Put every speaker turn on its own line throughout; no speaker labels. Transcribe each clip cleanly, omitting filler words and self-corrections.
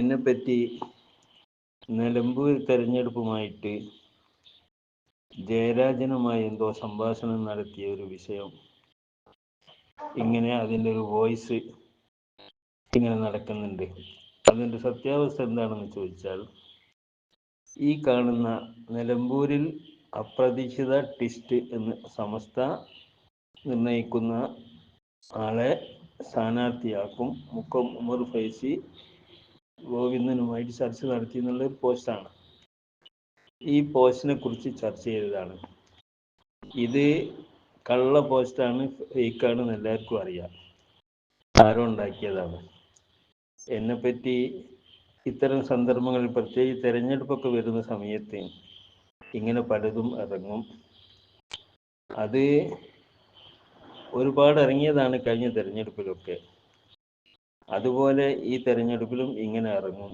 എന്നെപ്പറ്റി നിലമ്പൂർ തെരഞ്ഞെടുപ്പുമായിട്ട് ജയരാജനുമായി എന്തോ സംഭാഷണം നടത്തിയ ഒരു വിഷയം ഇങ്ങനെ അതിൻ്റെ ഒരു വോയിസ് ഇങ്ങനെ നടക്കുന്നുണ്ട്. അതിൻ്റെ സത്യാവസ്ഥ എന്താണെന്ന് ചോദിച്ചാൽ, ഈ കാണുന്ന നിലമ്പൂരിൽ അപ്രതീക്ഷിത ട്വിസ്റ്റ് എന്ന് സമസ്ത നിർണയിക്കുന്ന ആളെ സ്ഥാനാർത്ഥിയാക്കും. മുക്കം ഉമർ ഫൈസി ഗോവിന്ദനുമായിട്ട് ചർച്ച നടത്തി എന്നുള്ളൊരു പോസ്റ്റാണ്. ഈ പോസ്റ്റിനെ കുറിച്ച് ചർച്ച ചെയ്തതാണ്. ഇത് കള്ള പോസ്റ്റാണ്, ഫേക്കാണെന്ന് എല്ലാവർക്കും അറിയാം. ആരോ ഉണ്ടാക്കിയതാണ്. എന്നെപ്പറ്റി ഇത്തരം സന്ദർഭങ്ങളിൽ, പ്രത്യേകിച്ച് തെരഞ്ഞെടുപ്പൊക്കെ വരുന്ന സമയത്ത് ഇങ്ങനെ പലതും ഇറങ്ങും. അത് ഒരുപാട് ഇറങ്ങിയതാണ് കഴിഞ്ഞ തെരഞ്ഞെടുപ്പിലൊക്കെ. അതുപോലെ ഈ തെരഞ്ഞെടുപ്പിലും ഇങ്ങനെ ഇറങ്ങും.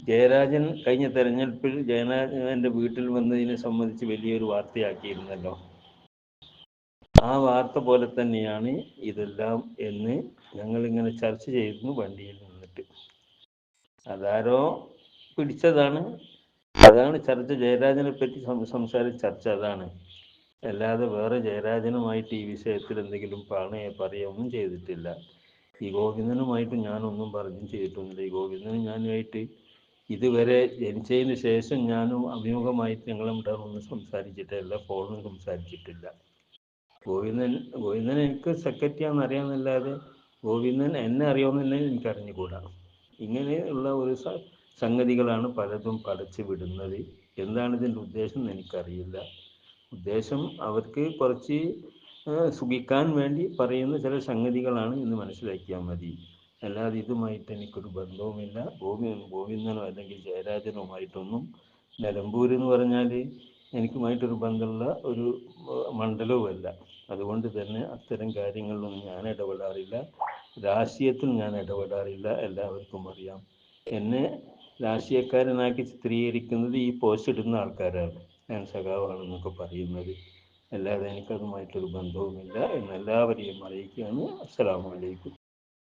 ജയരാജൻ കഴിഞ്ഞ തെരഞ്ഞെടുപ്പിൽ ജയരാജൻ്റെ വീട്ടിൽ വന്നതിനെ സംബന്ധിച്ച് വലിയൊരു വാർത്തയാക്കിയിരുന്നല്ലോ. ആ വാർത്ത പോലെ തന്നെയാണ് ഇതെല്ലാം എന്ന് ഞങ്ങളിങ്ങനെ ചർച്ച ചെയ്തിരുന്നു വണ്ടിയിൽ നിന്നിട്ട്. അതാരോ പിടിച്ചതാണ്, അതാണ് ചർച്ച. ജയരാജനെ പറ്റി സംസാരിച്ച ചർച്ച അതാണ്. അല്ലാതെ വേറെ ജയരാജനുമായിട്ട് ഈ വിഷയത്തിൽ എന്തെങ്കിലും പറയുകയൊന്നും ചെയ്തിട്ടില്ല. ഈ ഗോവിന്ദനുമായിട്ട് ഞാനൊന്നും പറഞ്ഞും ചെയ്തിട്ടൊന്നുമില്ല. ഈ ഗോവിന്ദനും ഞാനുമായിട്ട് ഇതുവരെ ജനിച്ചതിന് ശേഷം ഞാനും അഭിമുഖമായിട്ട് ഞങ്ങളും ഒന്നും സംസാരിച്ചിട്ടില്ല, ഫോണിൽ സംസാരിച്ചിട്ടില്ല. ഗോവിന്ദൻ എനിക്ക് സെക്രട്ടറിയാണെന്ന് അറിയാമെന്നല്ലാതെ ഗോവിന്ദൻ എന്നെ അറിയാമെന്ന് എനിക്ക് അറിഞ്ഞുകൂടാ. ഇങ്ങനെയുള്ള ഒരു സംഗതികളാണ് പലതും പടച്ചു വിടുന്നത്. എന്താണ് ഇതിൻ്റെ ഉദ്ദേശം എന്ന് എനിക്കറിയില്ല. ഉദ്ദേശം അവർക്ക് കുറച്ച് സുഖിക്കാൻ വേണ്ടി പറയുന്ന ചില സംഗതികളാണ് എന്ന് മനസ്സിലാക്കിയാൽ മതി. അല്ലാതെ ഇതുമായിട്ട് എനിക്കൊരു ബന്ധവുമില്ല. ഗോവിന്ദനോ അല്ലെങ്കിൽ ജയരാജനുമായിട്ടൊന്നും. നിലമ്പൂർ എന്ന് പറഞ്ഞാൽ എനിക്കുമായിട്ടൊരു ബന്ധമുള്ള ഒരു മണ്ഡലവുമല്ല. അതുകൊണ്ട് തന്നെ അത്തരം കാര്യങ്ങളിലൊന്നും ഞാൻ ഇടപെടാറില്ല. രാഷ്ട്രീയത്തിൽ ഞാൻ ഇടപെടാറില്ല, എല്ലാവർക്കും അറിയാം. എന്നെ രാഷ്ട്രീയക്കാരനാക്കി ചിത്രീകരിക്കുന്നത് ഈ പോസ്റ്റ് ഇടുന്ന ആൾക്കാരാണ്. ഞാൻ സഖാവാണെന്നൊക്കെ പറയുന്നത്. അല്ലാതെ എനിക്കതുമായിട്ടൊരു ബന്ധവുമില്ല എന്നെല്ലാവരെയും അറിയിക്കുകയാണ്. അസ്സലാമു അലൈക്കും.